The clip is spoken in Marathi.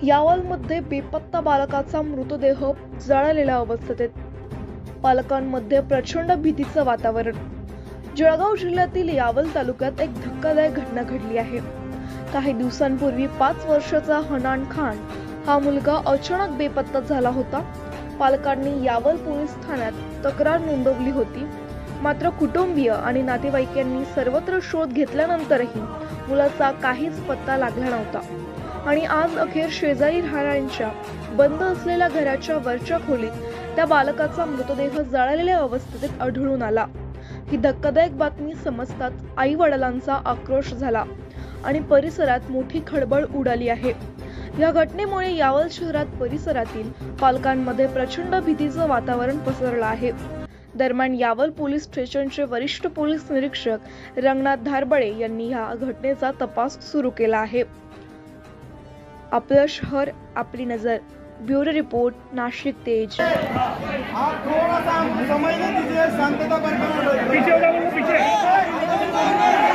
यावलमध्ये बेपत्ता बालकाचा मृतदेह जळालेल्या अवस्थेत, पालकांमध्ये प्रचंड भीतीचं वातावरण। जळगाव जिल्ह्यातील यावल तालुक्यात एक धक्कादायक घटना घडली आहे। काही दिवसांपूर्वी 5 वर्षाचा हनान खान हा मुलगा अचानक बेपत्ता झाला होता। पालकांनी यावल पोलीस ठाण्यात तक्रार नोंदवली होती, मात्र कुटुंबीय आणि नातेवाईकांनी सर्वत्र शोध घेतल्यानंतरही मुलाचा काहीच पत्ता लागला नव्हता। आणि आज अखेर शेजारी राहणाऱ्यांच्या बंद असलेल्या घराच्या वरच्या खोलीत त्या बालकाचा मृतदेह जळालेल्या अवस्थेत आढळून आला। ही धक्कादायक बातमी समजताच आई वडिलांचा आक्रोश झाला आणि परिसरात मोठी खळबळ उडाली आहे। या घटनेमुळे यावल शहरात परिसरातील पालकांमध्ये प्रचंड भीतीचं वातावरण पसरलं आहे। दरम्यान यावल पोलीस स्टेशनचे वरिष्ठ पोलीस निरीक्षक रंगनाथ धारबळे यांनी या घटनेचा तपास सुरू केला आहे। आपलं शहर आपली नजर, ब्युरो रिपोर्ट, नाशिक तेज। आप थोड़ा सा समझने दीजिए, शांतता बरकरार रखिए। पीछे हो जाओ, पीछे।